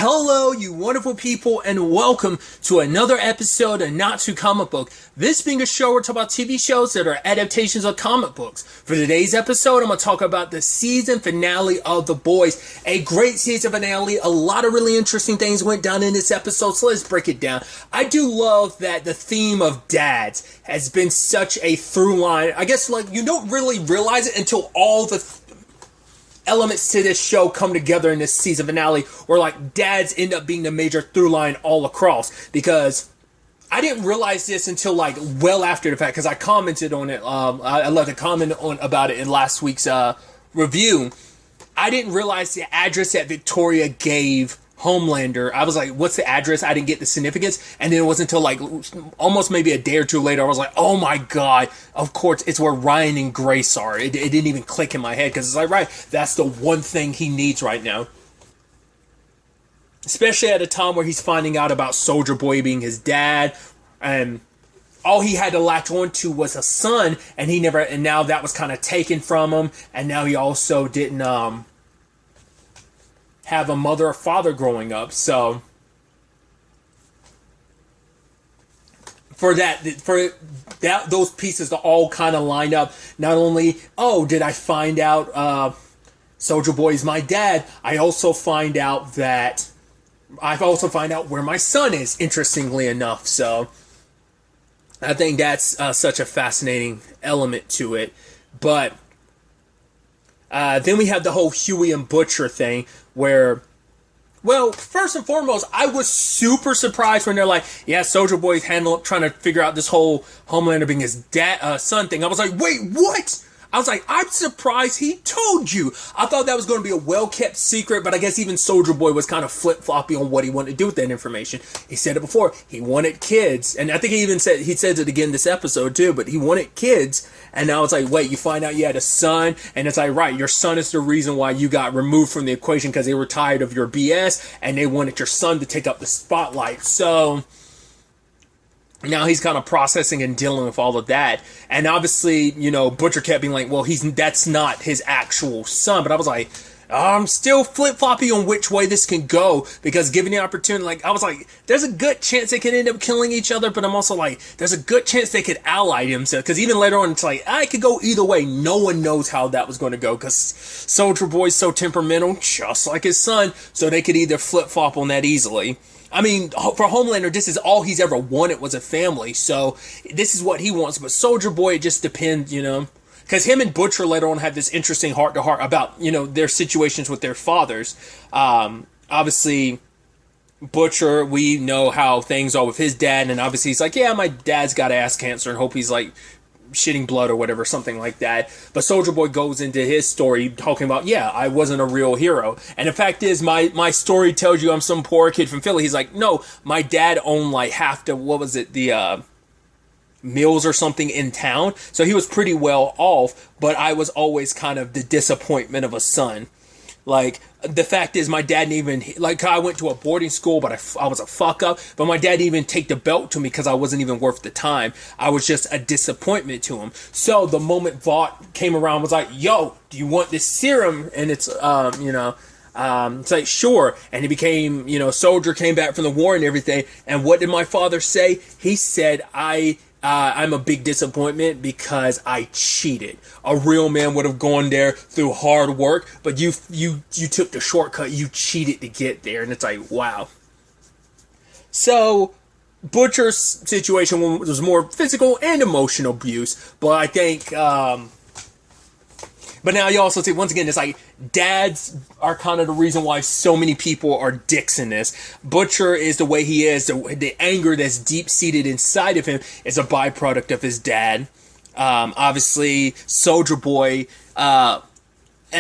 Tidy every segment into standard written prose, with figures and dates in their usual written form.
Hello, you wonderful people, and welcome to another episode of Not Too Comic Book. This being a show where we talk about TV shows that are adaptations of comic books. For today's episode, I'm going to talk about the season finale of The Boys. A great season finale. A lot of really interesting things went down in this episode, so let's break it down. I do love that the theme of dads has been such a through line. I guess, you don't really realize it until all the elements to this show come together in this season finale where dads end up being the major through line all across, because I didn't realize this until well after the fact, because I commented on it. I left a comment about it in last week's review. I didn't realize the address that Victoria gave Homelander. I was like, what's the address? I didn't get the significance. And then it wasn't until almost maybe a day or two later, I was like, oh my God, of course, it's where Ryan and Grace are. It didn't even click in my head, because it's right, that's the one thing he needs right now. Especially at a time where he's finding out about Soldier Boy being his dad, and all he had to latch on to was a son, and now that was kind of taken from him, and now he also didn't, have a mother or father growing up. So for those pieces to all kind of line up, not only did I find out Soldier Boy is my dad, I've also find out where my son is, interestingly enough. So I think that's such a fascinating element to it. But then we have the whole Huey and Butcher thing where, well, first and foremost, I was super surprised when they're like, yeah, Soldier Boy's trying to figure out this whole Homelander being his son thing. I was like, wait, what? I was like, I'm surprised he told you. I thought that was going to be a well-kept secret, but I guess even Soldier Boy was kind of flip-floppy on what he wanted to do with that information. He said it before. He wanted kids. And I think he says it again this episode too, but he wanted kids. And now it's like, wait, you find out you had a son, and it's like, right, your son is the reason why you got removed from the equation, because they were tired of your BS, and they wanted your son to take up the spotlight. So now he's kind of processing and dealing with all of that. And obviously, Butcher kept being like, well, that's not his actual son. But I was like, I'm still flip-floppy on which way this can go, because given the opportunity, I was like, there's a good chance they could end up killing each other, but I'm also like, there's a good chance they could ally themselves, because even later on, it's like, I could go either way. No one knows how that was going to go, because Soldier Boy's so temperamental, just like his son, so they could either flip-flop on that easily. I mean, for Homelander, this is all he's ever wanted was a family, so this is what he wants. But Soldier Boy, it just depends, because him and Butcher later on have this interesting heart-to-heart about, their situations with their fathers. Obviously, Butcher, we know how things are with his dad, and obviously he's like, yeah, my dad's got ass cancer, and hope he's shitting blood or whatever, something like that. But Soldier Boy goes into his story talking about, yeah, I wasn't a real hero. And the fact is, my story tells you I'm some poor kid from Philly. He's like, no, my dad owned half the mills or something in town. So he was pretty well off, but I was always kind of the disappointment of a son. The fact is, my dad didn't even, I went to a boarding school, but I was a fuck up, but my dad didn't even take the belt to me because I wasn't even worth the time. I was just a disappointment to him. So the moment Vought came around, was like, yo, do you want this serum? And it's, it's like, sure. And he became, Soldier came back from the war and everything. And what did my father say? He said, I'm a big disappointment because I cheated. A real man would have gone there through hard work, but you took the shortcut. You cheated to get there, and it's like, wow. So Butcher's situation was more physical and emotional abuse, but I think. But now you also see, once again, it's like dads are kind of the reason why so many people are dicks in this. Butcher is the way he is. The anger that's deep-seated inside of him is a byproduct of his dad. Obviously, Soldier Boy, and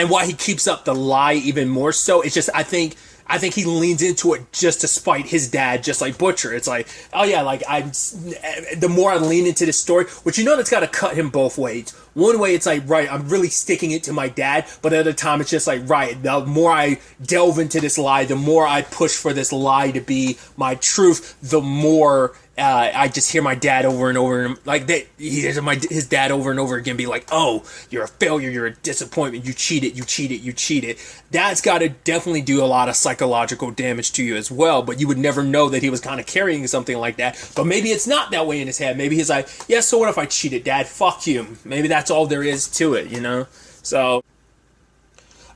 why he keeps up the lie even more so. It's just, I think he leans into it just to spite his dad, just like Butcher. It's like, oh yeah, the more I lean into this story, which that's got to cut him both ways. One way, it's like, right, I'm really sticking it to my dad, but at the other time, it's just like, right, the more I delve into this lie, the more I push for this lie to be my truth, the more I just hear my dad over and over, his dad over and over again be like, oh, you're a failure, you're a disappointment, you cheated. That's got to definitely do a lot of psychological psychological damage to you as well, but you would never know that he was kind of carrying something like that. But maybe it's not that way in his head. Maybe he's like, yeah, so what if I cheated, Dad? Fuck you. Maybe that's all there is to it, you know? So,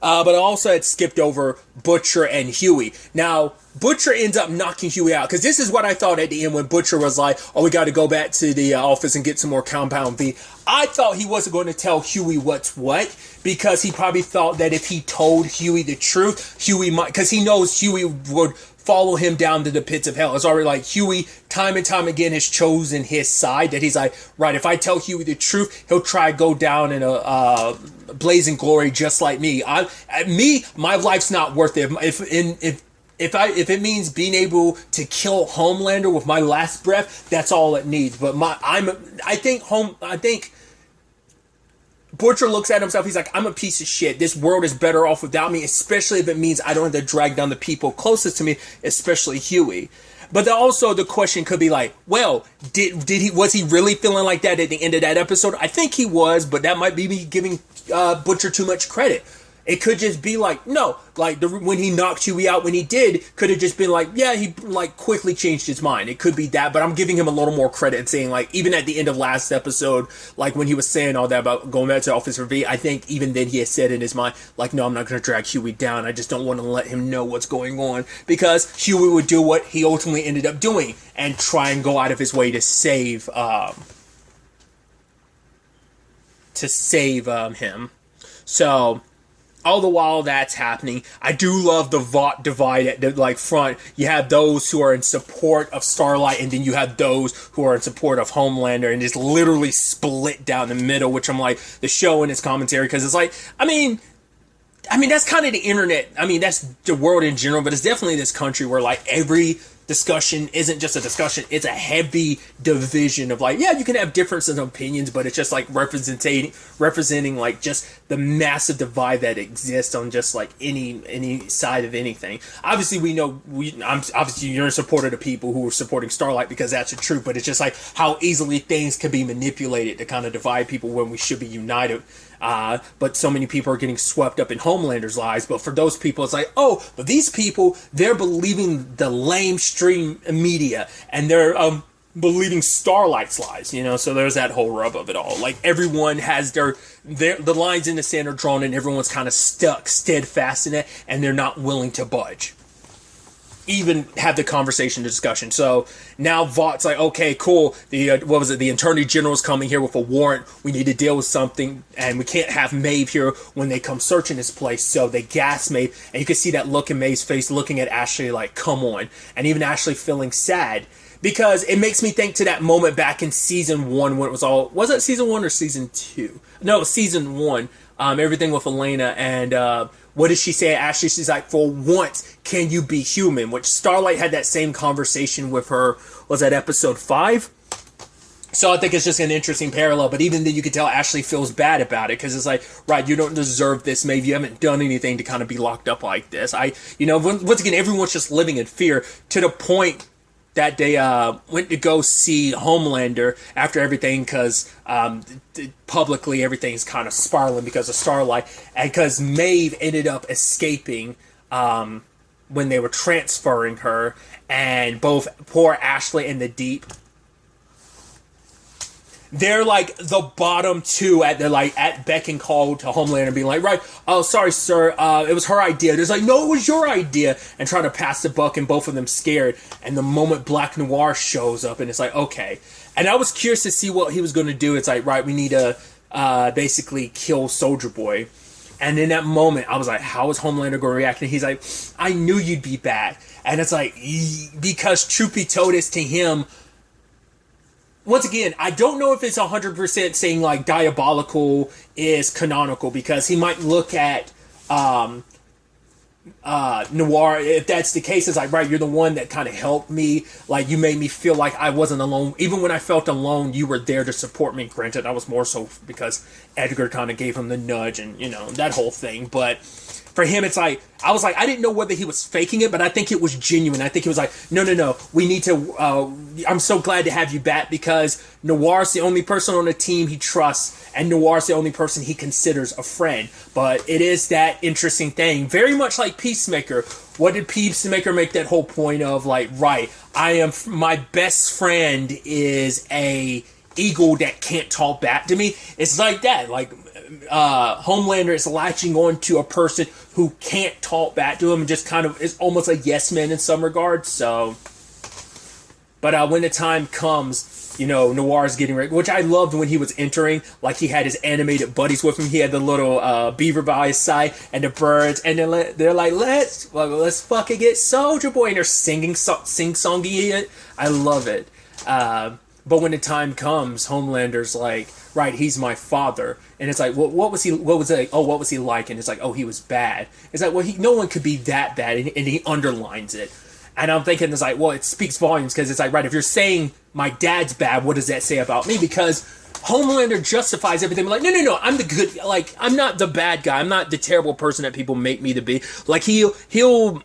but I also had skipped over Butcher and Huey. Now, Butcher ends up knocking Huey out, because this is what I thought at the end when Butcher was like, oh, we got to go back to the office and get some more Compound V. I thought he wasn't going to tell Huey what's what, because he probably thought that if he told Huey the truth, Huey might, because he knows Huey would follow him down to the pits of hell. It's already like Huey, time and time again, has chosen his side, that he's like, right, if I tell Huey the truth, he'll try to go down in a blazing glory just like me. My life's not worth it. If it means being able to kill Homelander with my last breath, that's all it needs. But I think Butcher looks at himself, he's like, I'm a piece of shit. This world is better off without me, especially if it means I don't have to drag down the people closest to me, especially Huey. But also the question could be like, well, was he really feeling like that at the end of that episode? I think he was, but that might be me giving Butcher too much credit. It could just be like, no, like when he knocked Huey out, when he did, could have just been like, yeah, he like quickly changed his mind. It could be that, but I'm giving him a little more credit and saying like, even at the end of last episode, like when he was saying all that about going back to Officer V, I think even then he had said in his mind, like, no, I'm not going to drag Huey down. I just don't want to let him know what's going on, because Huey would do what he ultimately ended up doing and try and go out of his way to save him. So, all the while that's happening, I do love the VOT divide at the like front. You have those who are in support of Starlight, and then you have those who are in support of Homelander, and it's literally split down the middle, which I'm like, the show and its commentary, because it's like, I mean, that's kind of the internet. I mean, that's the world in general, but it's definitely this country where like every discussion isn't just a discussion, it's a heavy division of like, yeah, you can have differences of opinions, but it's just like representing like just the massive divide that exists on just like any side of anything. Obviously we know obviously you're in support of the people who are supporting Starlight, because that's the truth, but it's just like how easily things can be manipulated to kind of divide people when we should be united. But so many people are getting swept up in Homelander's lies. But for those people, it's like, oh, but these people, they're believing the lamestream media, and they're believing Starlight's lies, you know? So there's that whole rub of it all. Like, everyone has the lines in the sand are drawn, and everyone's kind of stuck steadfast in it, and they're not willing to budge, even have the conversation, discussion. So now Vought's like, okay, cool. The Attorney General's coming here with a warrant. We need to deal with something, and we can't have Maeve here when they come searching this place. So they gas Maeve, and you can see that look in Maeve's face, looking at Ashley like, come on. And even Ashley feeling sad, because it makes me think to that moment back in season 1 when it was it season 1 or season 2? No, season 1. Everything with Elena, and what did she say? Ashley, she's like, for once, can you be human? Which Starlight had that same conversation with her, was that episode 5? So I think it's just an interesting parallel, but even then you can tell Ashley feels bad about it, because it's like, right, you don't deserve this, maybe you haven't done anything to kind of be locked up like this. Once again, everyone's just living in fear, to the point that they went to go see Homelander after everything, because publicly everything's kind of spiraling because of Starlight, and because Maeve ended up escaping when they were transferring her, and both poor Ashley and the Deep, they're like the bottom two at beck and call to Homelander, being like, right, oh, sorry, sir, it was her idea. There's like, no, it was your idea, and trying to pass the buck, and both of them scared. And the moment Black Noir shows up, and it's like, okay. And I was curious to see what he was going to do. It's like, right, we need to basically kill Soldier Boy. And in that moment, I was like, how is Homelander going to react? And he's like, I knew you'd be back. And it's like, because truth be told, it's to him, once again, I don't know if it's 100% saying like Diabolical is canonical, because he might look at Noir, if that's the case, it's like, right, you're the one that kind of helped me, like you made me feel like I wasn't alone. Even when I felt alone, you were there to support me. Granted, I was more so because Edgar kind of gave him the nudge and, that whole thing. But for him, it's like, I was like, I didn't know whether he was faking it, but I think it was genuine. I think he was like, no, we need to, I'm so glad to have you back, because Noir's the only person on the team he trusts, and Noir's the only person he considers a friend. But it is that interesting thing, very much like Peacemaker, what did Peacemaker make that whole point of, like, right, my best friend is a eagle that can't talk back to me. It's like that, like, Homelander is latching on to a person who can't talk back to him and just kind of is almost a yes man in some regards. So, but when the time comes, Noir's getting ready, which I loved when he was entering. Like, he had his animated buddies with him. He had the little beaver by his side and the birds, and they're like, let's fucking get Soldier Boy, and they're sing-songy it. I love it. But when the time comes, Homelander's like, right, he's my father. And it's like, well, what was he like? And it's like, oh, he was bad. It's like, well, no one could be that bad. And he underlines it. And I'm thinking, it's like, well, it speaks volumes, because it's like, right, if you're saying my dad's bad, what does that say about me? Because Homelander justifies everything. Like, no, I'm the good, like, I'm not the bad guy. I'm not the terrible person that people make me to be. Like, he'll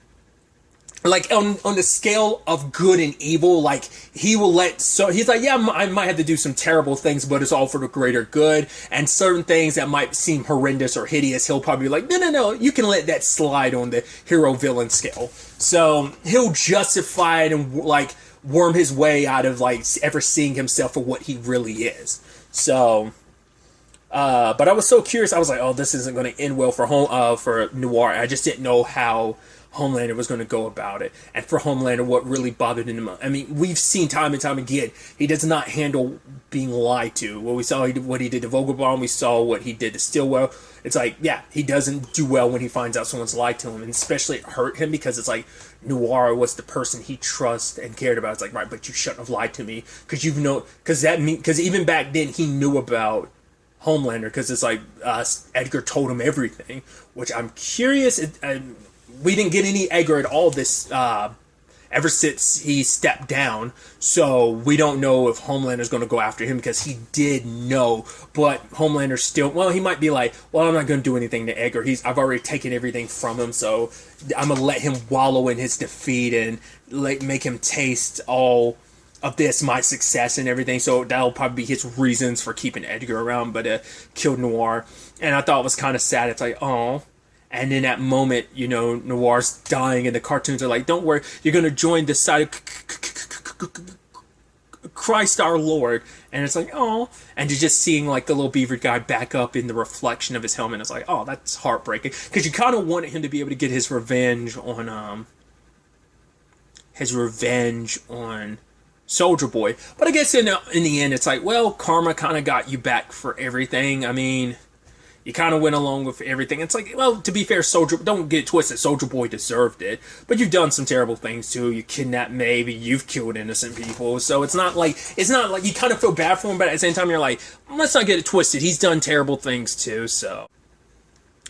like, on the scale of good and evil, like, he will he's like, yeah, I might have to do some terrible things, but it's all for the greater good. And certain things that might seem horrendous or hideous, he'll probably be like, no, you can let that slide on the hero-villain scale. So he'll justify it and, like, worm his way out of, like, ever seeing himself for what he really is. So, but I was so curious. I was like, oh, this isn't going to end well for Noir. I just didn't know how Homelander was going to go about it. And for Homelander, what really bothered him, I mean, we've seen time and time again, he does not handle being lied to. Well, we saw what he did to Vogelbaum, we saw what he did to Stillwell. It's like, yeah, he doesn't do well when he finds out someone's lied to him, and especially it hurt him, because it's like, Noir was the person he trusted and cared about. It's like, right, but you shouldn't have lied to me, because because even back then he knew about Homelander, because it's like, Edgar told him everything, which I'm curious. We didn't get any Edgar at all this ever since he stepped down, so we don't know if Homelander's going to go after him, because he did know. But Homelander still, well, he might be like, well, I'm not going to do anything to Edgar. I've already taken everything from him, so I'm going to let him wallow in his defeat and make him taste all of this, my success and everything. So that'll probably be his reasons for keeping Edgar around, but killed Noir. And I thought it was kind of sad. It's like, oh. And in that moment, Noir's dying, and the cartoons are like, don't worry, you're going to join the side of Christ our Lord. And it's like, oh. And you're just seeing, like, the little beaver guy back up in the reflection of his helmet. It's like, oh, that's heartbreaking. Because you kind of wanted him to be able to get his revenge on Soldier Boy. But I guess in the end, it's like, well, karma kind of got you back for everything. I mean, you kind of went along with everything. It's like, well, to be fair, don't get it twisted, Soldier Boy deserved it. But you've done some terrible things too. You kidnapped, maybe you've killed innocent people. So it's not like you kind of feel bad for him, but at the same time, you're like, let's not get it twisted. He's done terrible things too. So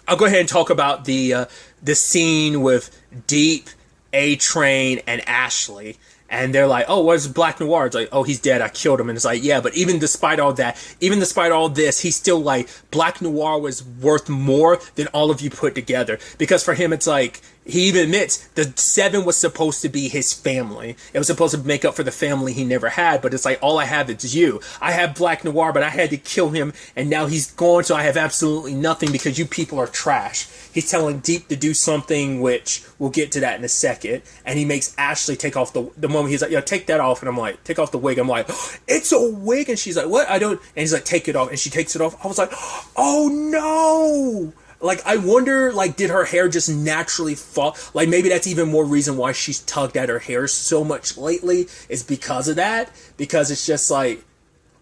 I'll go ahead and talk about the scene with Deep, A-Train, and Ashley. And they're like, oh, what's Black Noir? It's like, oh, he's dead, I killed him. And it's like, yeah, but even despite all this, he's still like, Black Noir was worth more than all of you put together. Because for him, it's like, he even admits the Seven was supposed to be his family. It was supposed to make up for the family he never had, but it's like, all I have is you. I have Black Noir, but I had to kill him, and now he's gone, so I have absolutely nothing because you people are trash. He's telling Deep to do something, which we'll get to that in a second, and he makes Ashley take off the moment he's like, yeah, take that off, and I'm like, take off the wig. I'm like, oh, it's a wig, and she's like, what? I don't, and he's like, take it off, and she takes it off. I was like, oh no! Like, I wonder, like, did her hair just naturally fall? Like, maybe that's even more reason why she's tugged at her hair so much lately, is because of that. Because it's just like,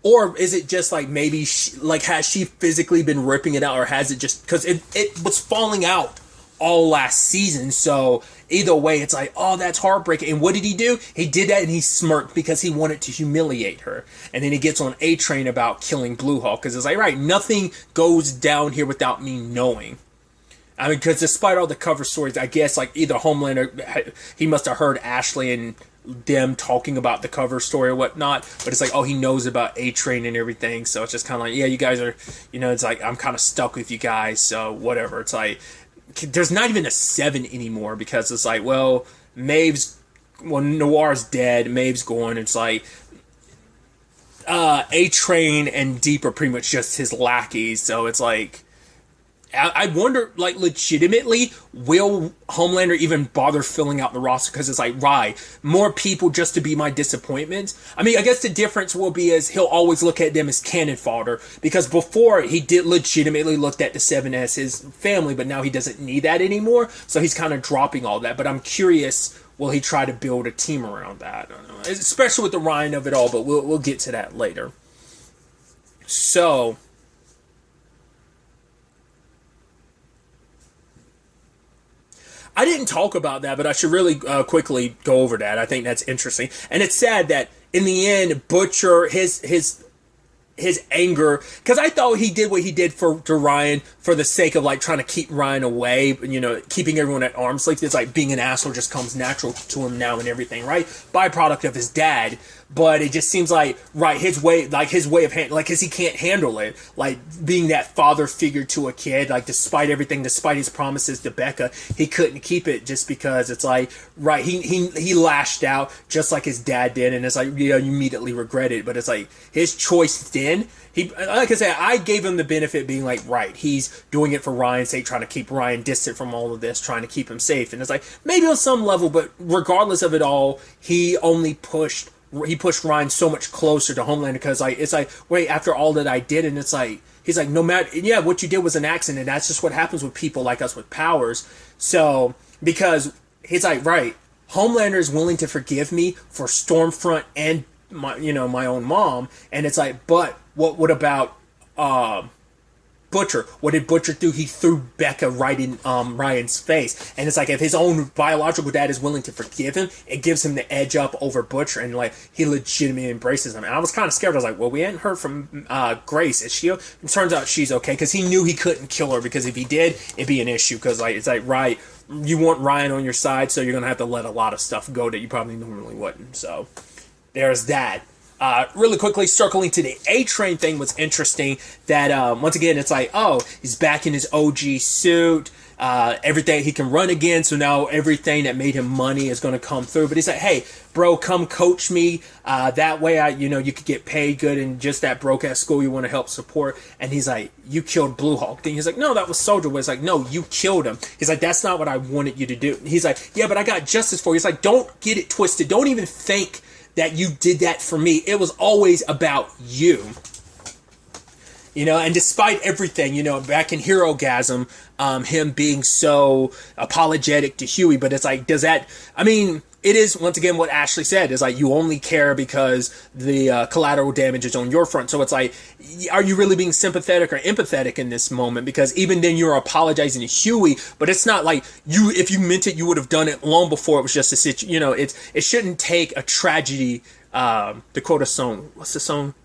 or is it just like, maybe, has she physically been ripping it out, or has it just, because it was falling out all last season, so either way, it's like, oh, that's heartbreaking. And what did he do? He did that and he smirked because he wanted to humiliate her. And then he gets on A-Train about killing Blue Hawk, because it's like, right, nothing goes down here without me knowing. I mean, because despite all the cover stories, I guess, like, either Homelander, he must have heard Ashley and them talking about the cover story or whatnot, but it's like, oh, he knows about A-Train and everything, so it's just kind of like, yeah, you guys are, it's like, I'm kind of stuck with you guys, so whatever. It's like, there's not even a 7 anymore, because it's like, well, Noir's dead, Maeve's gone. It's like, A-Train and Deep are pretty much just his lackeys, so it's like, I wonder, like, legitimately, will Homelander even bother filling out the roster? Because it's like, right, more people just to be my disappointment. I mean, I guess the difference will be is he'll always look at them as cannon fodder. Because before, he did legitimately look at the Seven as his family, but now he doesn't need that anymore. So he's kind of dropping all that. But I'm curious, will he try to build a team around that? I don't know. Especially with the Ryan of it all, but we'll get to that later. So... I didn't talk about that, but I should really quickly go over that. I think that's interesting, and it's sad that in the end, Butcher his anger, because I thought he did what he did to Ryan for the sake of like trying to keep Ryan away, you know, keeping everyone at arm's length. It's like being an asshole just comes natural to him now and everything, right? Byproduct of his dad. But it just seems like, right, his way of because he can't handle it, like being that father figure to a kid, like despite everything, despite his promises to Becca, he couldn't keep it just because it's like, right, he lashed out just like his dad did, and it's like, you know, you immediately regret it, but it's like his choice then. He, like I said, I gave him the benefit being like, right, he's doing it for Ryan's sake, trying to keep Ryan distant from all of this, trying to keep him safe, and it's like maybe on some level, but regardless of it all, he pushed Ryan so much closer to Homelander because like it's like, wait, after all that I did, and it's like he's like, no matter, yeah, what you did was an accident. That's just what happens with people like us with powers. So because he's like, right, Homelander is willing to forgive me for Stormfront and my own mom, and it's like, but what about Butcher? What did Butcher do? He threw Becca right in Ryan's face, and it's like if his own biological dad is willing to forgive him, it gives him the edge up over Butcher, and like he legitimately embraces him. And I was kind of scared. I was like, well, we hadn't heard from Grace. Is she? It turns out she's okay because he knew he couldn't kill her because if he did, it'd be an issue. Because like it's like, right, you want Ryan on your side, so you're gonna have to let a lot of stuff go that you probably normally wouldn't. So there's that. Really quickly, circling to the A-Train thing was interesting. That once again, it's like, oh, he's back in his OG suit. Everything, he can run again. So now everything that made him money is going to come through. But he's like, hey, bro, come coach me. That way, you could get paid good in just that broke ass school you want to help support. And he's like, you killed Blue Hawk. Then he's like, no, that was Soldier Boy. It's like, no, you killed him. He's like, that's not what I wanted you to do. He's like, yeah, but I got justice for you. He's like, don't get it twisted. Don't even think that you did that for me. It was always about you. And despite everything, back in HeroGasm, him being so apologetic to Huey, but it's like, it is, once again, what Ashley said, is like, you only care because the collateral damage is on your front. So it's like, are you really being sympathetic or empathetic in this moment? Because even then you're apologizing to Huey, but it's not like if you meant it, you would have done it long before it was just a situation. It shouldn't take a tragedy, to quote a song. What's the song?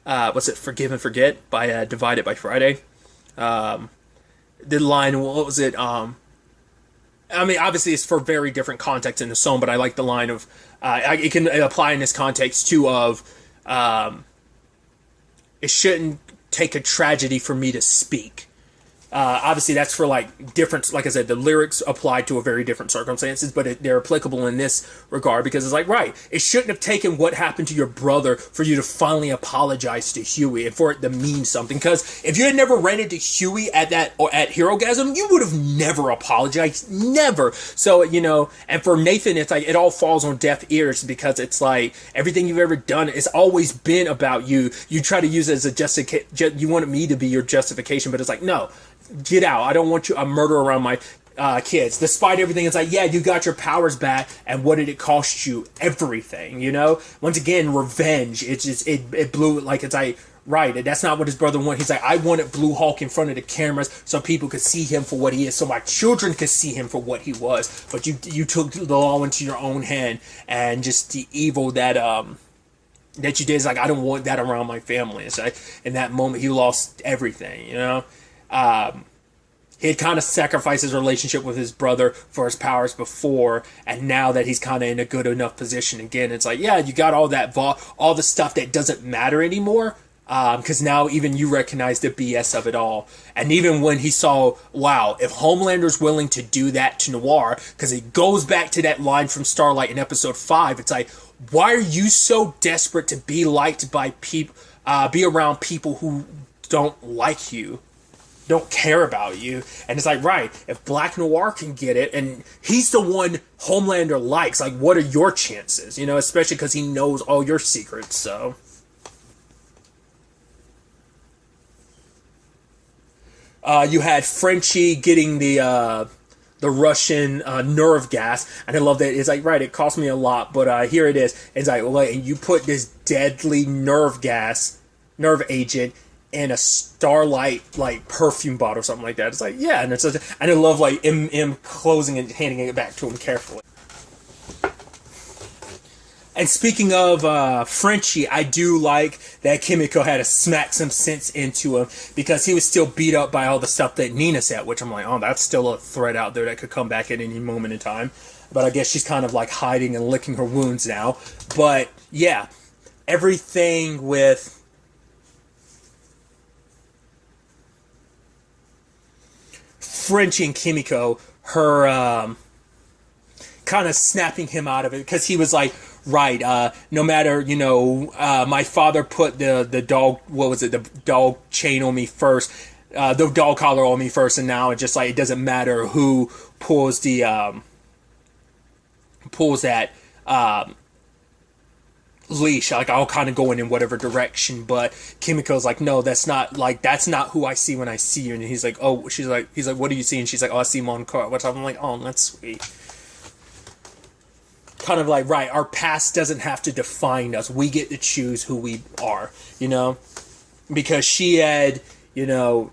What's it? Forgive and Forget by Divided by Friday. The line, what was it? Obviously it's for very different context in the song, but I like the line of, it can apply in this context too of, it shouldn't take a tragedy for me to speak. Obviously that's for different, like I said, the lyrics apply to a very different circumstances, but they're applicable in this regard because it's like, right, it shouldn't have taken what happened to your brother for you to finally apologize to Huey and for it to mean something. Because if you had never ran into Huey at HeroGasm, you would have never apologized, never. So, and for Nathan, it's like, it all falls on deaf ears because it's like, everything you've ever done, it's always been about you. You try to use it as a justification, you wanted me to be your justification, but it's like, no. Get out. I don't want you a murder around my kids. Despite everything, it's like, yeah, you got your powers back, and what did it cost you? Everything, Once again, revenge. It blew, like, it's like, right, that's not what his brother wanted. He's like, I wanted Blue Hawk in front of the cameras so people could see him for what he is, so my children could see him for what he was. But you took the law into your own hand, and just the evil that you did is like, I don't want that around my family. It's like, in that moment, he lost everything, he had kind of sacrificed his relationship with his brother for his powers before, and now that he's kind of in a good enough position again, it's like, yeah, you got all that all the stuff that doesn't matter anymore, because now even you recognize the BS of it all. And even when he saw, wow, if Homelander's willing to do that to Noir, because it goes back to that line from Starlight in episode 5, it's like, why are you so desperate to be liked by people, be around people who don't like you? don't care about you. And it's like, right, if Black Noir can get it, and he's the one Homelander likes, like, what are your chances? You know, especially because he knows all your secrets, so. You had Frenchie getting the Russian nerve gas, and I love that. It's like, right, it cost me a lot, but here it is. It's like, well, and you put this deadly nerve agent in a Starlight like perfume bottle or something like that. It's like, yeah, and it's and I love like M closing and handing it back to him carefully. And speaking of Frenchie, I do like that Kimiko had to smack some sense into him, because he was still beat up by all the stuff that Nina said, which I'm like, oh, that's still a threat out there that could come back at any moment in time. But I guess she's kind of like hiding and licking her wounds now. But yeah, everything with Frenchie and Kimiko, her kind of snapping him out of it, because he was like, right, no matter, you know, my father put the dog, what was it, the dog chain on me first, the dog collar on me first, and now it's just like, it doesn't matter who pulls the, pulls that, leash, like, I'll kind of go in whatever direction. But Kimiko's like, no, that's not who I see when I see you. And he's like, oh, he's like, what do you see? And she's like, oh, I see Mon Car, which I'm like, oh, that's sweet. Kind of like, right, our past doesn't have to define us. We get to choose who we are, you know? Because she had, you know,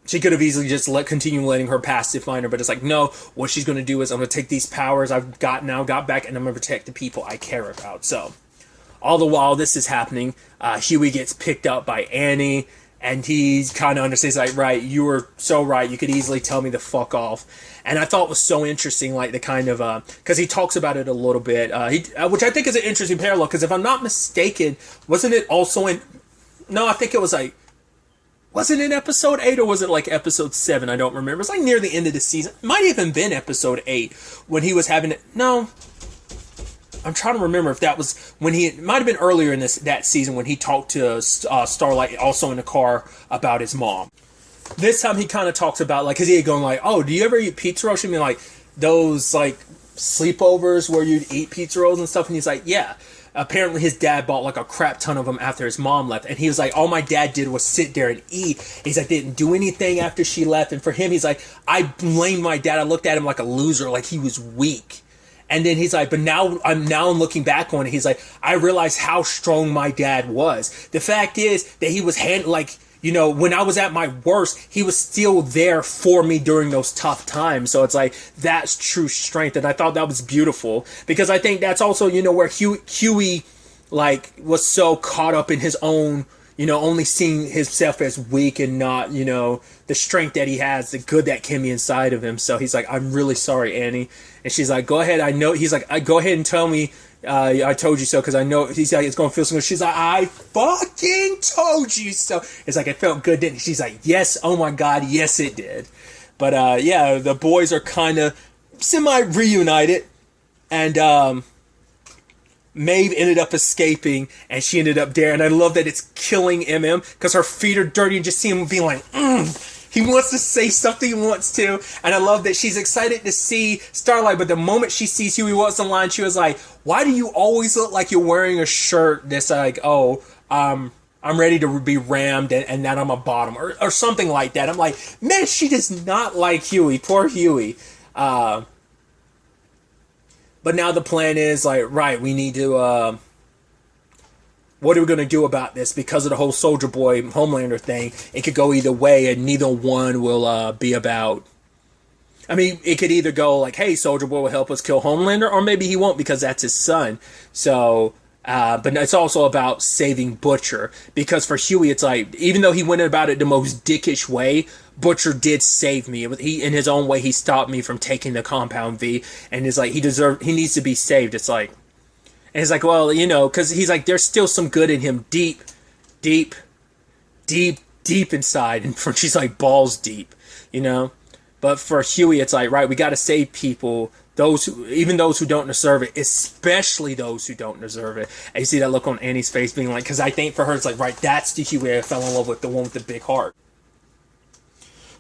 she could have easily just continue letting her past define her, but it's like, no, what she's going to do is, I'm going to take these powers I've got back, and I'm going to protect the people I care about. So, all the while this is happening, Huey gets picked up by Annie, and he kind of understands, like, right, you were so right, you could easily tell me to fuck off. And I thought it was so interesting, like, the kind of, because he talks about it a little bit, which I think is an interesting parallel, because if I'm not mistaken, wasn't it also in, no, I think it was like, was it in episode 8, or was it like episode 7? I don't remember. It was like near the end of the season. It might have even been episode 8, when he was having it, no, I'm trying to remember if that was when it might have been earlier in that season, when he talked to Starlight also in the car about his mom. This time he kind of talks about, like, because he had gone like, oh, do you ever eat pizza rolls? I mean, like, those, like, sleepovers where you'd eat pizza rolls and stuff. And he's like, yeah. Apparently his dad bought, like, a crap ton of them after his mom left. And he was like, all my dad did was sit there and eat. He's like, didn't do anything after she left. And for him, he's like, I blamed my dad. I looked at him like a loser, like he was weak. And then he's like, but now I'm looking back on it. He's like, I realized how strong my dad was. The fact is that he was you know, when I was at my worst, he was still there for me during those tough times. So it's like, that's true strength. And I thought that was beautiful, because I think that's also, you know, where Huey, like, was so caught up in his own, you know, only seeing himself as weak and not, you know, the strength that he has, the good that can be inside of him. So he's like, I'm really sorry, Annie. And she's like, go ahead. I know. He's like, go ahead and tell me. I told you so, because I know. He's like, it's going to feel so good. She's like, I fucking told you so. It's like, it felt good, didn't it? She's like, yes, oh my God, yes it did. But yeah, the boys are kind of semi-reunited, and Maeve ended up escaping, and she ended up there. And I love that it's killing MM, because her feet are dirty, and just see him being like, he wants to say something, he wants to. And I love that she's excited to see Starlight, but the moment she sees Huey walks in line, she was like, why do you always look like you're wearing a shirt that's like, oh, I'm ready to be rammed, and that I'm a bottom, or something like that. I'm like, man, she does not like Huey. Poor Huey. But now the plan is, like, right, we need to, what are we going to do about this? Because of the whole Soldier Boy Homelander thing, it could go either way, and neither one will be about. I mean, it could either go like, hey, Soldier Boy will help us kill Homelander, or maybe he won't, because that's his son. So, but it's also about saving Butcher, because for Huey, it's like, even though he went about it the most dickish way, Butcher did save me. He, in his own way, he stopped me from taking the Compound V, and it's like, he needs to be saved. It's like, and he's like, well, you know, because he's like, there's still some good in him deep inside. And she's like, balls deep, you know? But for Huey, it's like, right, we got to save people, even those who don't deserve it, especially those who don't deserve it. And you see that look on Annie's face being like, because I think for her, it's like, right, that's the Huey I fell in love with, the one with the big heart.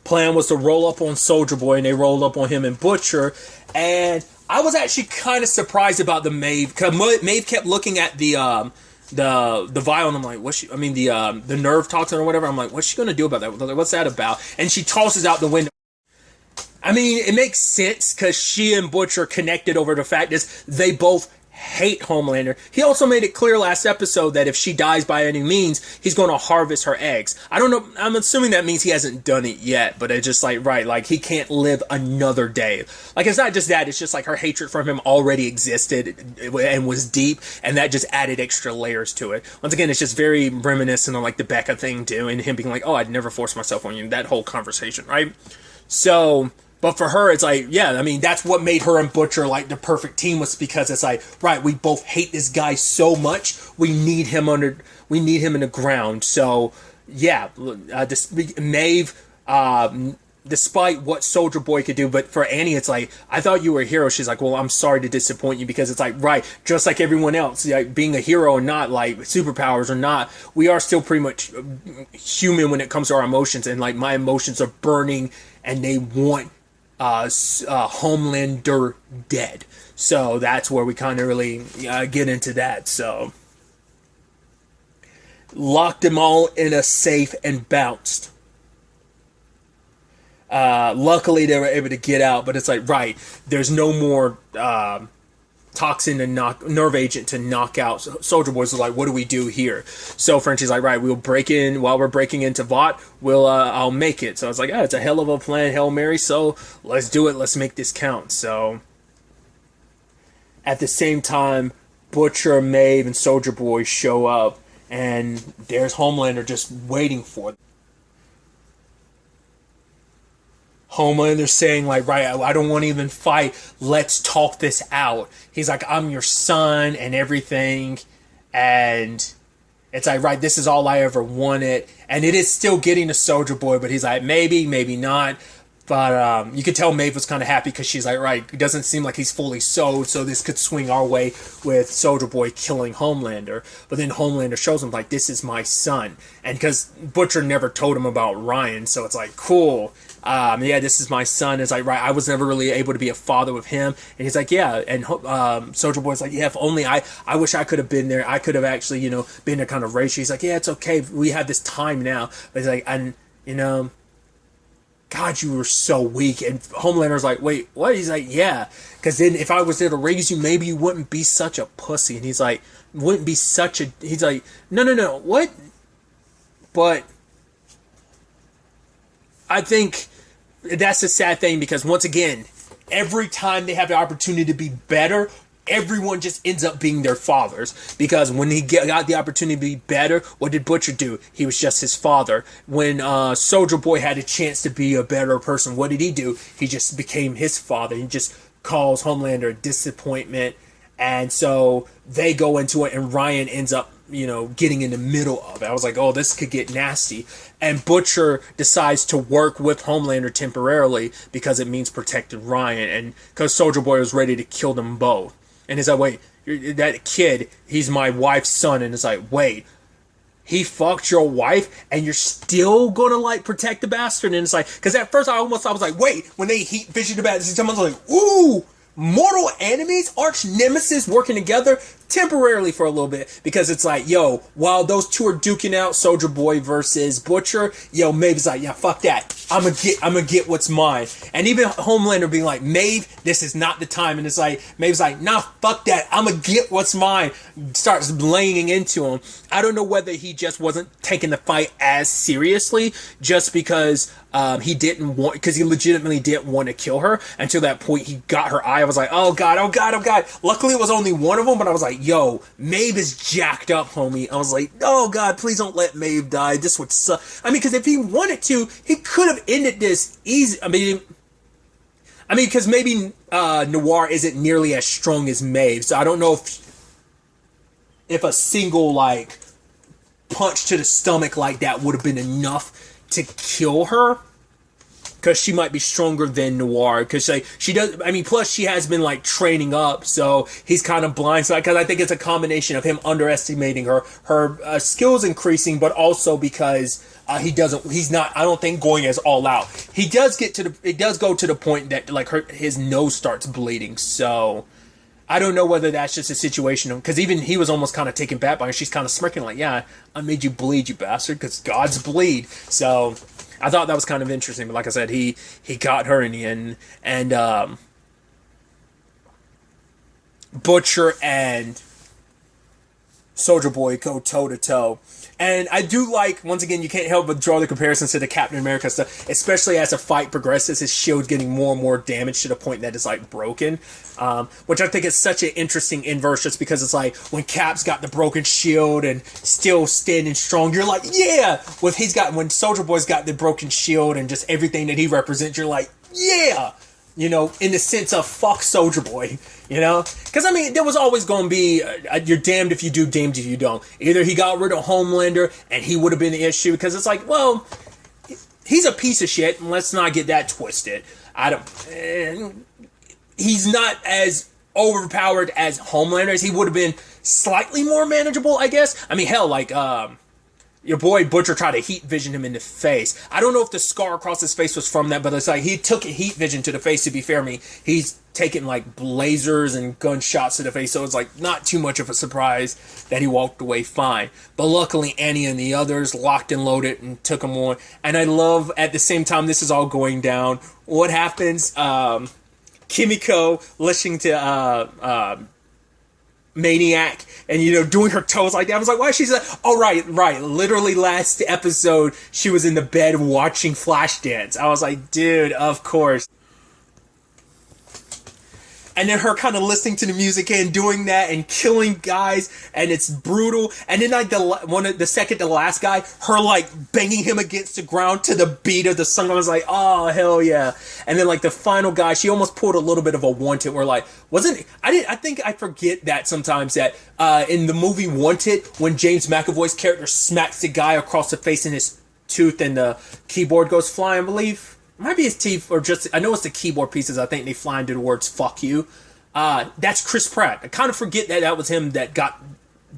Plan was to roll up on Soldier Boy, and they rolled up on him and Butcher. And I was actually kind of surprised about the Maeve, because Maeve kept looking at the vial, and I'm like, the nerve toxin or whatever. I'm like, what's she gonna do about that? What's that about? And she tosses out the window. I mean, it makes sense because she and Butcher connected over the fact is they both hate Homelander. He also made it clear last episode that if she dies by any means, he's going to harvest her eggs. I don't know. I'm assuming that means he hasn't done it yet, but it's just like, right, like he can't live another day. Like, it's not just that. It's just like her hatred from him already existed and was deep, and that just added extra layers to it. Once again, it's just very reminiscent of like the Becca thing too, and him being like, oh, I'd never force myself on you. That whole conversation, right? So... But for her, it's like, yeah, I mean, that's what made her and Butcher like the perfect team, was because it's like, right, we both hate this guy so much, we need him in the ground. So, yeah, Maeve, despite what Soldier Boy could do, but for Annie, it's like, I thought you were a hero. She's like, well, I'm sorry to disappoint you, because it's like, right, just like everyone else, like being a hero or not, like superpowers or not, we are still pretty much human when it comes to our emotions, and like my emotions are burning, and they want Homelander dead. So that's where we kind of really get into that. So locked them all in a safe and bounced. Luckily they were able to get out, but it's like, right, there's no more toxin and nerve agent to knock out. So Soldier Boy's like, what do we do here? So Frenchie's like, right, we'll break in while we're breaking into Vought. I'll make it. So it's like, it's a hell of a plan, Hail Mary. So let's do it. Let's make this count. So at the same time, Butcher, Maeve, and Soldier Boy show up, and there's Homelander just waiting for them. Homelander saying like, right, I don't want to even fight. Let's talk this out. He's like, I'm your son and everything. And it's like, right, this is all I ever wanted. And it is still getting to Soldier Boy, but he's like, maybe not. But you could tell Maeve was kind of happy because she's like, right, it doesn't seem like he's fully sold, so this could swing our way with Soldier Boy killing Homelander. But then Homelander shows him, like, this is my son. And because Butcher never told him about Ryan, so it's like, cool. Yeah, this is my son. It's like, right, I was never really able to be a father with him. And he's like, yeah. And Soldier Boy's like, yeah, if only I wish I could have been there. I could have actually, been there kind of racial. He's like, yeah, it's okay. We have this time now. But he's like, and, God, you were so weak. And Homelander's like, wait, what? He's like, yeah. Because then if I was there to raise you, maybe you wouldn't be such a pussy. And he's like, wouldn't be such a... He's like, no, what? But I think that's a sad thing, because once again, every time they have the opportunity to be better, everyone just ends up being their fathers. Because when he got the opportunity to be better, what did Butcher do? He was just his father. When Soldier Boy had a chance to be a better person, what did he do? He just became his father. He just calls Homelander a disappointment. And so they go into it, and Ryan ends up, getting in the middle of it. I was like, oh, this could get nasty. And Butcher decides to work with Homelander temporarily because it means protecting Ryan, and because Soldier Boy was ready to kill them both. And it's like, wait, that kid, he's my wife's son. And it's like, wait, he fucked your wife and you're still gonna protect the bastard? And it's like, because at first I was like, wait, when they heat Vision the Bastard, someone's like, ooh, mortal enemies, arch nemesis working together temporarily for a little bit, because it's like, yo, while those two are duking out, Soldier Boy versus Butcher, yo, Maeve's like, yeah, fuck that, I'm gonna get what's mine. And even Homelander being like, Maeve, this is not the time. And it's like, Maeve's like, nah, fuck that, I'm gonna get what's mine. Starts laying into him. I don't know whether he just wasn't taking the fight as seriously, just because he didn't want, because he legitimately didn't want to kill her. Until that point, he got her eye. I was like, oh god. Luckily it was only one of them, but I was like, yo, Maeve is jacked up, homie. I was like, oh god, please don't let Maeve die. This would suck. I mean, because if he wanted to, he could have ended this easy. I mean, because maybe Noir isn't nearly as strong as Maeve, so I don't know if a single punch to the stomach like that would have been enough to kill her. because she might be stronger than Noir, because like she does. I mean, plus she has been like training up, so he's kind of blindsided, because I think it's a combination of him underestimating her skills increasing, but also because he's not, I don't think, going as all out. It does go to the point that like his nose starts bleeding, so I don't know whether that's just a situation, because even he was almost kind of taken back by her. She's kind of smirking like, yeah, I made you bleed, you bastard, because gods bleed. So I thought that was kind of interesting, but like I said, he got her in the end, and Butcher and Soldier Boy go toe to toe. And I do like, once again, you can't help but draw the comparisons to the Captain America stuff, especially as the fight progresses, his shield's getting more and more damage to the point that it's like broken, which I think is such an interesting inverse, just because it's like when Cap's got the broken shield and still standing strong, you're like, yeah! When Soldier Boy's got the broken shield and just everything that he represents, you're like, yeah! You know, in the sense of fuck Soldier Boy, you know? Because, I mean, there was always going to be, you're damned if you do, damned if you don't. Either he got rid of Homelander and he would have been the issue, because it's like, well, he's a piece of shit, and let's not get that twisted. He's not as overpowered as Homelander. He would have been slightly more manageable, I guess. I mean, hell, like, your boy Butcher tried to heat vision him in the face. I don't know if the scar across his face was from that, but it's like he took a heat vision to the face, to be fair to me. He's taken like lasers and gunshots to the face, so it's like not too much of a surprise that he walked away fine. But luckily Annie and the others locked and loaded and took him on. And I love, at the same time this is all going down, what happens, Kimiko listening to Maniac and, you know, doing her toes like that. I was like, why? She's like, oh, right. Literally last episode, she was in the bed watching Flashdance. I was like, dude, of course. And then her kind of listening to the music and doing that and killing guys, and it's brutal. And then like the second to last guy, her like banging him against the ground to the beat of the song. I was like, oh hell yeah. And then like the final guy, she almost pulled a little bit of a Wanted, where like I think I forget that sometimes that in the movie Wanted, when James McAvoy's character smacks the guy across the face and his tooth and the keyboard goes flying, I believe. Might be his teeth, or just, I know it's the keyboard pieces, I think they fly into the words fuck you. That's Chris Pratt. I kind of forget that was him that got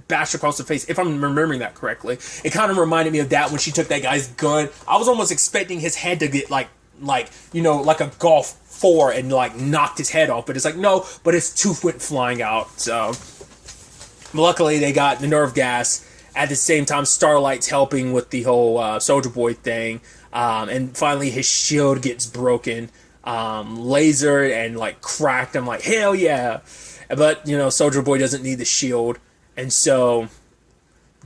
bashed across the face, if I'm remembering that correctly. It kind of reminded me of that when she took that guy's gun. I was almost expecting his head to get like you know, like a Golf 4 and like knocked his head off, but it's like, no, but his tooth went flying out. So luckily they got the nerve gas. At the same time, Starlight's helping with the whole Soldier Boy thing. And finally his shield gets broken, lasered and like cracked. I'm like, hell yeah. But, you know, Soldier Boy doesn't need the shield. And so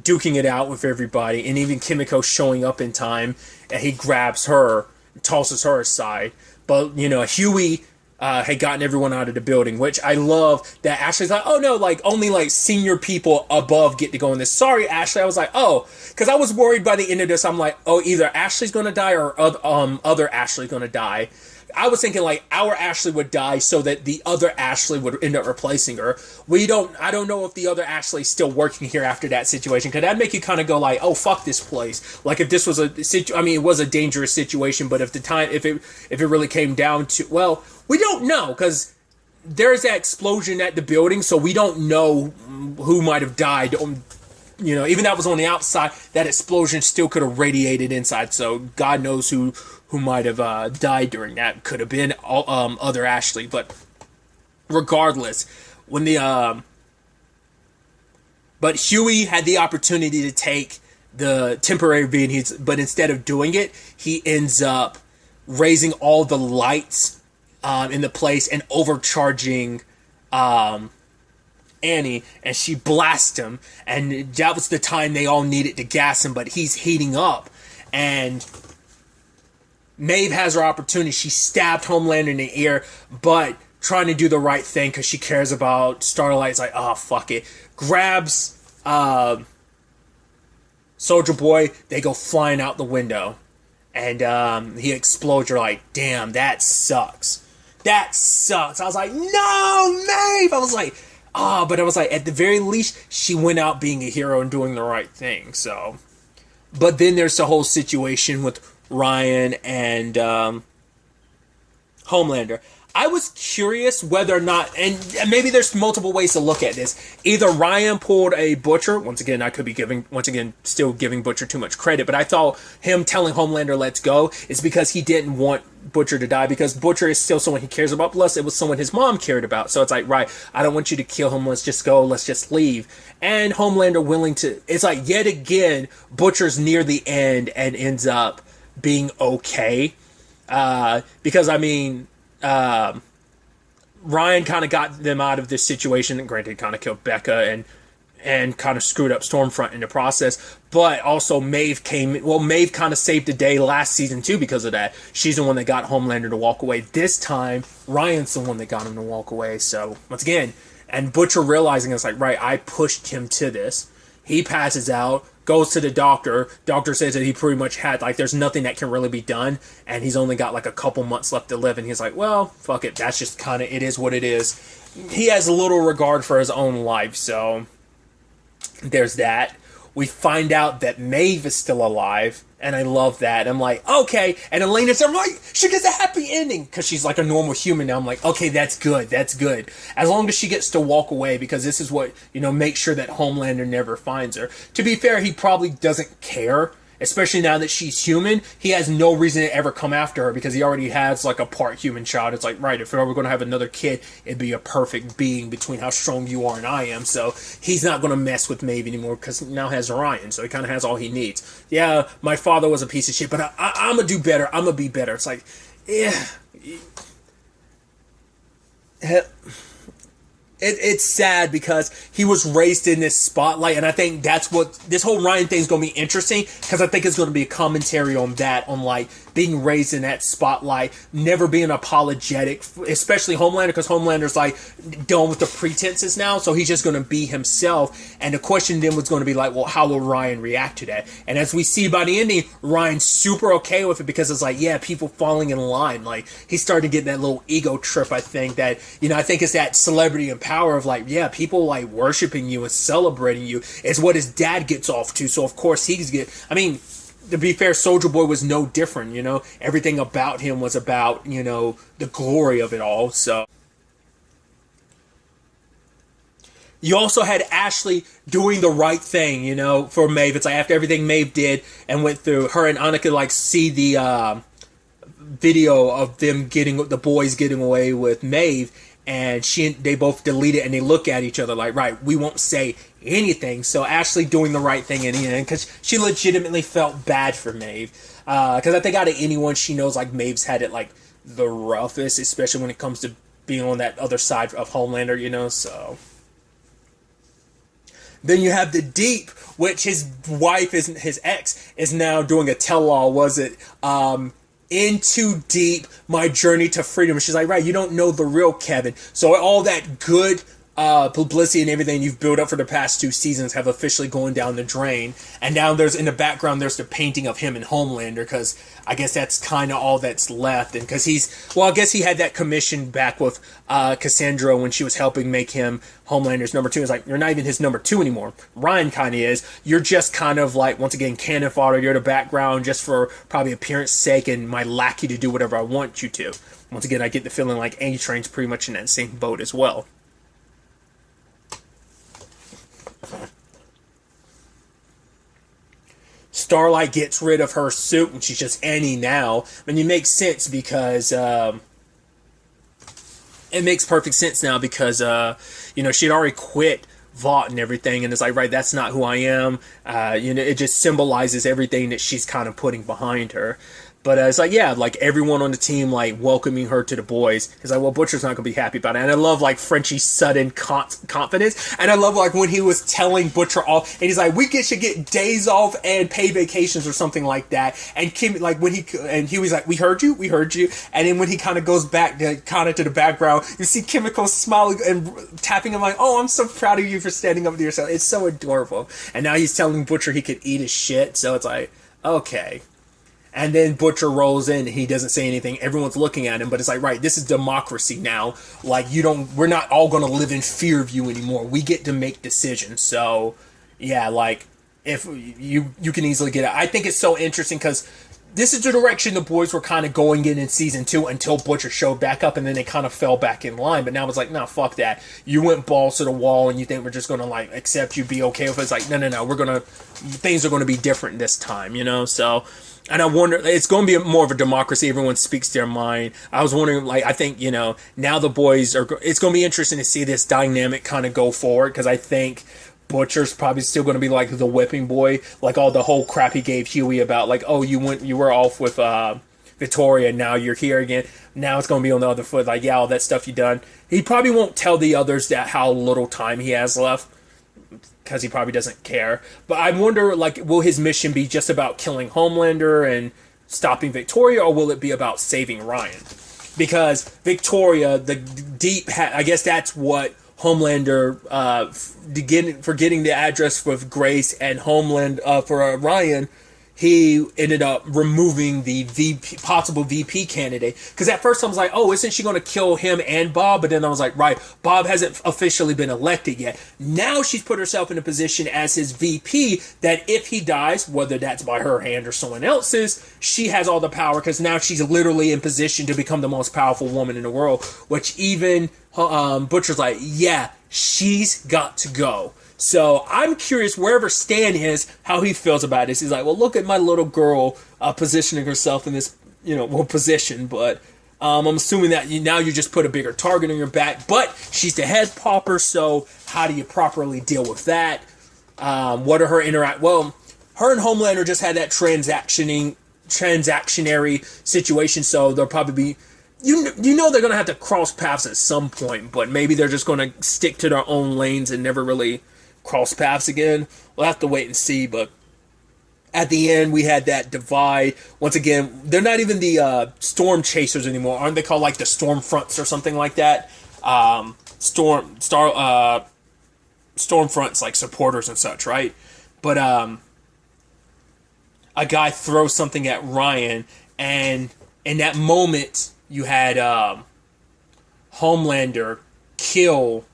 duking it out with everybody, and even Kimiko showing up in time, and he grabs her, tosses her aside. But, you know, Huey had gotten everyone out of the building, which I love that Ashley's like, oh no, like only like senior people above get to go in this. Sorry, Ashley. I was like, oh, because I was worried by the end of this. I'm like, oh, either Ashley's gonna die or other Ashley's gonna die. I was thinking like our Ashley would die so that the other Ashley would end up replacing her. I don't know if the other Ashley's still working here after that situation, because that'd make you kind of go like, oh fuck this place. Like if this was it was a dangerous situation, but if it really came down to, well, we don't know, because there's that explosion at the building, so we don't know who might have died. You know, even that was on the outside, that explosion still could have radiated inside, so God knows who might have died during that. Could have been other Ashley, but regardless, when but Huey had the opportunity to take the temporary being, but instead of doing it, he ends up raising all the lights in the place and overcharging Annie, and she blasts him, and that was the time they all needed to gas him, but he's heating up, and Maeve has her opportunity. She stabbed Homelander in the ear, but trying to do the right thing because she cares about Starlight's like, oh, fuck it. Grabs Soldier Boy. They go flying out the window, and he explodes. You're like, damn, that sucks. That sucks. I was like, no, Maeve. I was like, but I was like, at the very least, she went out being a hero and doing the right thing. So, but then there's the whole situation with Ryan and Homelander. I was curious whether or not, and maybe there's multiple ways to look at this. Either Ryan pulled a Butcher. Once again, I could be still giving Butcher too much credit, but I thought him telling Homelander let's go is because he didn't want Butcher to die, because Butcher is still someone he cares about. Plus, it was someone his mom cared about. So it's like, right, I don't want you to kill him. Let's just go. Let's just leave. And Homelander willing to, it's like, yet again, Butcher's near the end and ends up being okay. Because, I mean, Ryan kind of got them out of this situation, and granted kind of killed Becca and kind of screwed up Stormfront in the process, but also Maeve kind of saved the day last season too because of that. She's the one that got Homelander to walk away. This time, Ryan's the one that got him to walk away. So, once again, and Butcher realizing it's like, right, I pushed him to this. He passes out, goes to the doctor. Doctor says that he pretty much had, like, there's nothing that can really be done, and he's only got, like, a couple months left to live, and he's like, well, fuck it, that's just kind of, it is what it is. He has little regard for his own life, so there's that. We find out that Maeve is still alive, and I love that. I'm like, okay. And Elena's, I'm like, she gets a happy ending, because she's like a normal human now. I'm like, okay, that's good, that's good. As long as she gets to walk away, because this is what, make sure that Homelander never finds her. To be fair, he probably doesn't care, especially now that she's human. He has no reason to ever come after her, because he already has, like, a part human child. It's like, right, if we're ever going to have another kid, it'd be a perfect being between how strong you are and I am. So he's not going to mess with Maeve anymore, because he now has Ryan, so he kind of has all he needs. Yeah, my father was a piece of shit, but I'm going to do better. I'm going to be better. It's like, yeah. It's sad because he was raised in this spotlight, and I think that's what this whole Ryan thing is going to be interesting, because I think it's going to be a commentary on that, on like being raised in that spotlight, never being apologetic, especially Homelander, because Homelander's like done with the pretenses now, so he's just going to be himself. And the question then was going to be like, well, how will Ryan react to that? And as we see by the ending, Ryan's super okay with it, because it's like, yeah, people falling in line. Like, he's starting to get that little ego trip. I think that, I think it's that celebrity and power of like, yeah, people like worshiping you and celebrating you is what his dad gets off to. So of course I mean, to be fair, Soulja Boy was no different, everything about him was about, the glory of it all. So you also had Ashley doing the right thing, for Maeve. It's like after everything Maeve did and went through, her and Annika like see the video of them the boys getting away with Maeve, and they both delete it, and they look at each other like, right, we won't say anything. So Ashley doing the right thing in the end, because she legitimately felt bad for Maeve. Because I think out of anyone she knows, like, Maeve's had it like the roughest, especially when it comes to being on that other side of Homelander, so. Then you have the Deep, which his wife, his ex, is now doing a tell-all, was it? Into Deep, my journey to freedom. She's like, right, you don't know the real Kevin. So all that good publicity and everything you've built up for the past 2 seasons have officially gone down the drain. And now in the background, there's the painting of him and Homelander, because I guess that's kind of all that's left. And because I guess he had that commission back with Cassandra when she was helping make him Homelander's number 2. It's like, you're not even his number 2 anymore. Ryan kind of is. You're just kind of like, once again, cannon fodder. You're the background just for probably appearance sake and my lackey to do whatever I want you to. Once again, I get the feeling like A-Train's pretty much in that same boat as well. Starlight gets rid of her suit and she's just Annie now. I mean, it makes sense because it makes perfect sense now because she'd already quit Vought and everything, and it's like, right, that's not who I am. It just symbolizes everything that she's kind of putting behind her. But it's like, yeah, like everyone on the team, like welcoming her to the boys. It's like, well, Butcher's not going to be happy about it. And I love like Frenchie's sudden confidence. And I love like when he was telling Butcher off, and he's like, should get days off and pay vacations or something like that. And Kim, like when he was like, we heard you. And then when he kind of goes back to the background, you see Kimiko smiling and tapping him like, oh, I'm so proud of you for standing up to yourself. It's so adorable. And now he's telling Butcher he could eat his shit. So it's like, okay. And then Butcher rolls in and he doesn't say anything. Everyone's looking at him, but it's like, right, this is democracy now. Like, we're not all going to live in fear of you anymore. We get to make decisions. So, yeah, like, if you can easily get it. I think it's so interesting because this is the direction the boys were kind of going in season 2 until Butcher showed back up, and then they kind of fell back in line. But now it's like, nah, fuck that. You went balls to the wall, and you think we're just gonna like accept you, be okay with it. It's like, no, things are gonna be different this time, you know. So, and I wonder, it's going to be more of a democracy. Everyone speaks their mind. I was wondering, like, I think, you know, now the boys are, it's going to be interesting to see this dynamic kind of go forward, because I think Butcher's probably still going to be like the whipping boy, like all the whole crap he gave Huey about, like, oh, you were off with Victoria, now you're here again. Now it's going to be on the other foot, like, yeah, all that stuff you done. He probably won't tell the others that how little time he has left, because he probably doesn't care. But I wonder, like, will his mission be just about killing Homelander and stopping Victoria, or will it be about saving Ryan? Because Victoria, I guess that's what Homelander, for getting the address with Grace and for Ryan, he ended up removing the possible VP candidate. Because at first I was like, oh, isn't she going to kill him and Bob? But then I was like, right, Bob hasn't officially been elected yet. Now she's put herself in a position as his VP that if he dies, whether that's by her hand or someone else's, she has all the power, because now she's literally in position to become the most powerful woman in the world. Which even Butcher's like, yeah, she's got to go. So I'm curious, wherever Stan is, how he feels about this. He's like, well, look at my little girl positioning herself in this, position. But I'm assuming that now you just put a bigger target on your back. But she's the head popper, so how do you properly deal with that? What are her Well, her and Homelander just had that transactionary situation, so they'll probably be... You know they're going to have to cross paths at some point, but maybe they're just going to stick to their own lanes and never really cross paths again. We'll have to wait and see, but at the end we had that divide. Once again, they're not even the storm chasers anymore. Aren't they called like the storm fronts or something like that? Storm fronts, like supporters and such, right? But a guy throws something at Ryan, and in that moment you had Homelander kill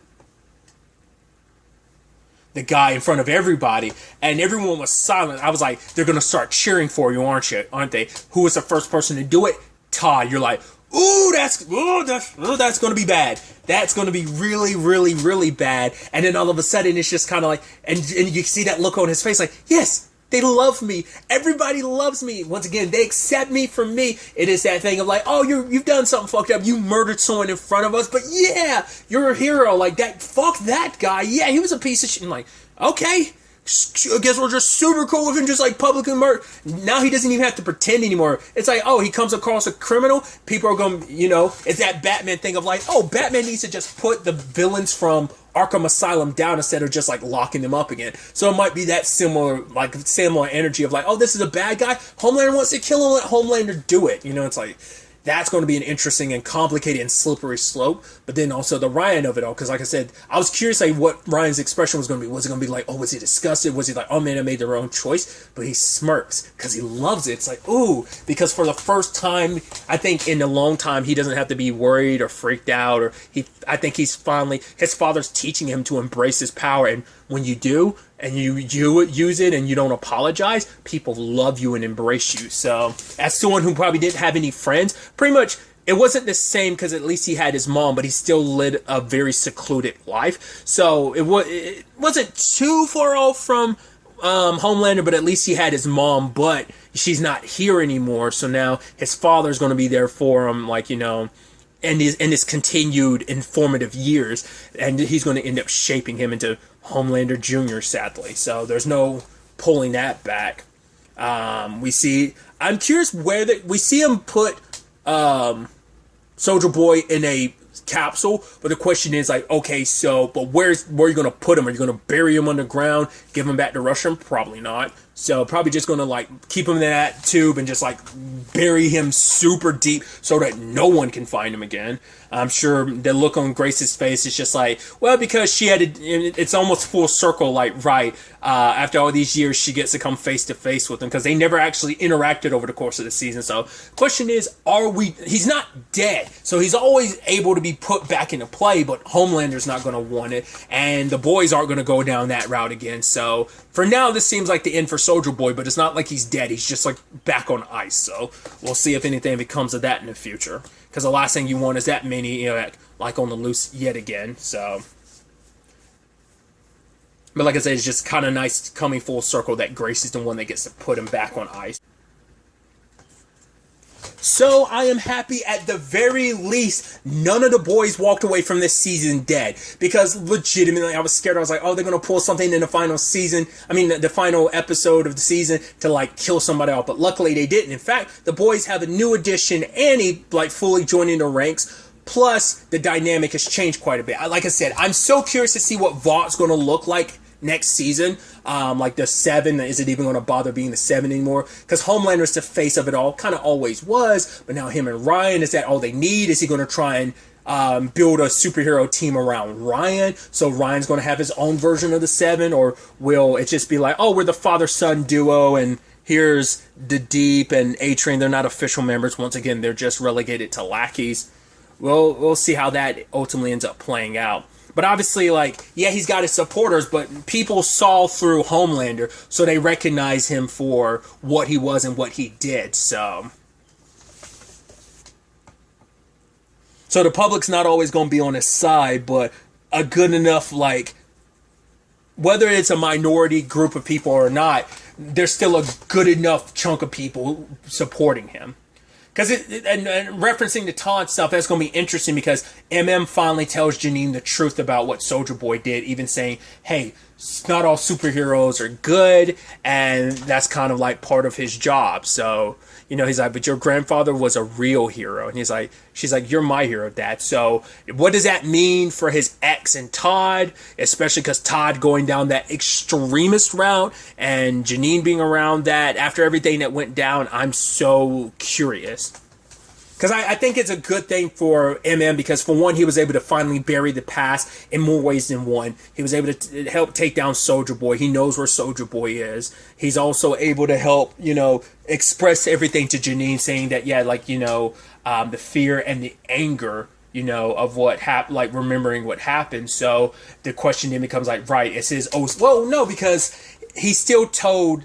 the guy in front of everybody, and everyone was silent. I was like, they're going to start cheering for you, aren't they? Who was the first person to do it? Todd. You're like, that's going to be bad. That's going to be really, really, really bad. And then all of a sudden, it's just kind of like, and you see that look on his face, like, yes, they love me. Everybody loves me. Once again, they accept me for me. It is that thing of like, oh, you've done something fucked up. You murdered someone in front of us, but yeah, you're a hero. Like that. Fuck that guy. Yeah, he was a piece of shit. I'm like, okay. I guess we're just super cool with him, just like publicly murder. Now he doesn't even have to pretend anymore. It's like, oh, he comes across a criminal. People are going, it's that Batman thing of like, oh, Batman needs to just put the villains from Arkham Asylum down instead of just like locking them up again. So it might be that similar energy of like, oh, this is a bad guy. Homelander wants to kill him. Let Homelander do it. It's like, that's going to be an interesting and complicated and slippery slope. But then also the Ryan of it all, because like I said, I was curious like what Ryan's expression was going to be. Was it going to be like, oh, was he disgusted? Was he like, oh man, I made the wrong choice? But he smirks because he loves it. It's like, ooh, because for the first time, I think in a long time, he doesn't have to be worried or freaked out, or I think he's finally, his father's teaching him to embrace his power. And when you do, and you use it and you don't apologize, people love you and embrace you. So as someone who probably didn't have any friends, pretty much it wasn't the same because at least he had his mom, but he still led a very secluded life. So it wasn't too far off from Homelander, but at least he had his mom, but she's not here anymore. So now his father's going to be there for him, like, in his continued informative years, and he's going to end up shaping him into Homelander Jr., sadly. So there's no pulling that back. I'm curious we see him put Soldier Boy in a capsule, but the question is like, okay, so, but where are you going to put him? Are you going to bury him underground, give him back to Russia? Probably not. So probably just going to like keep him in that tube and just like bury him super deep so that no one can find him again. I'm sure the look on Grace's face is just like, well, because she had it's almost full circle, like, right, after all these years, she gets to come face to face with him because they never actually interacted over the course of the season. So question is, he's not dead, so he's always able to be put back into play, but Homelander's not going to want it, and the boys aren't going to go down that route again. So for now, this seems like the end for Soldier Boy, but it's not like he's dead. He's just like back on ice. So we'll see if anything becomes of that in the future. Because the last thing you want is that many, like on the loose yet again. So, but like I said, it's just kind of nice coming full circle that Grace is the one that gets to put him back on ice. So I am happy at the very least none of the boys walked away from this season dead, because legitimately I was scared. I was like, oh, they're going to pull something in the final season. I mean, the final episode of the season to like kill somebody off, but luckily they didn't. In fact, the boys have a new addition, Annie, like fully joining the ranks. Plus, the dynamic has changed quite a bit. Like I said, I'm so curious to see what Vaught's going to look like next season. Like the 7, is it even going to bother being the 7 anymore? Because Homelander's the face of it all, kind of always was, but now him and Ryan, is that all they need? Is he going to try and build a superhero team around Ryan, so Ryan's going to have his own version of the 7, or will it just be like, oh, we're the father-son duo, and here's the Deep and A-Train, they're not official members, once again, they're just relegated to lackeys. We'll see how that ultimately ends up playing out. But obviously, like, yeah, he's got his supporters, but people saw through Homelander, so they recognize him for what he was and what he did. So the public's not always going to be on his side, but a good enough, like, whether it's a minority group of people or not, there's still a good enough chunk of people supporting him. Because and referencing the Todd stuff, that's going to be interesting, because MM finally tells Janine the truth about what Soldier Boy did, even saying, hey, not all superheroes are good, and that's kind of like part of his job. So, he's like, but your grandfather was a real hero. And she's like, you're my hero, Dad. So what does that mean for his ex and Todd, especially because Todd going down that extremist route and Janine being around that after everything that went down? I'm so curious. Because I think it's a good thing for MM, because for one, he was able to finally bury the past in more ways than one. He was able to help take down Soldier Boy. He knows where Soldier Boy is. He's also able to help, express everything to Janine, saying that, yeah, like, the fear and the anger, of what happened, like remembering what happened. So the question then becomes like, right, it's his, well, no, because he still told,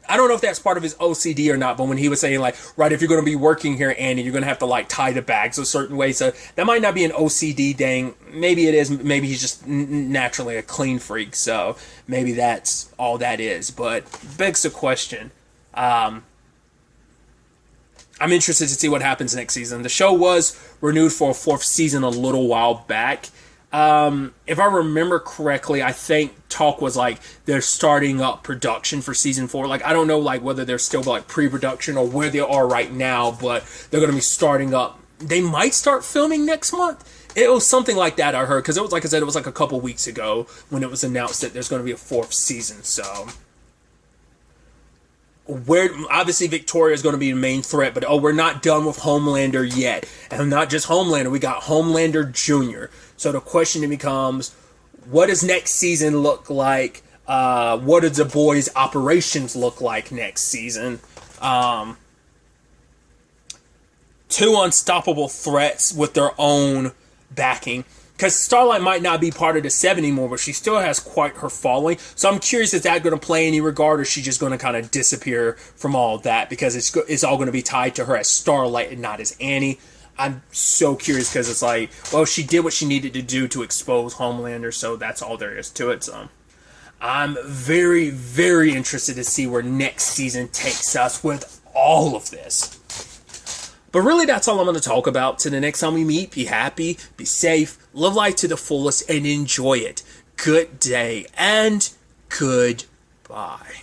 I don't know if that's part of his OCD or not, but when he was saying, like, right, if you're going to be working here, Annie, you're going to have to, like, tie the bags a certain way. So that might not be an OCD thing. Maybe it is. Maybe he's just naturally a clean freak. So maybe that's all that is. But begs the question. I'm interested to see what happens next season. The show was renewed for a 4th season a little while back. If I remember correctly, I think talk was like they're starting up production for season 4. Like, I don't know, like, whether they're still like pre-production or where they are right now, but they're going to be starting up. They might start filming next month. It was something like that, I heard, because it was, like I said, it was like a couple weeks ago when it was announced that there's going to be a 4th season. So obviously Victoria is going to be the main threat, but we're not done with Homelander yet. And not just Homelander, we got Homelander Jr. So the question becomes, what does next season look like? What do the boys' operations look like next season? 2 unstoppable threats with their own backing. Because Starlight might not be part of the 7 anymore, but she still has quite her following. So I'm curious, is that going to play any regard, or is she just going to kind of disappear from all of that? Because it's all going to be tied to her as Starlight and not as Annie. I'm so curious, because it's like, well, she did what she needed to do to expose Homelander, so that's all there is to it. So I'm very, very interested to see where next season takes us with all of this. But really, that's all I'm going to talk about. Till the next time we meet, be happy, be safe, live life to the fullest, and enjoy it. Good day, and goodbye.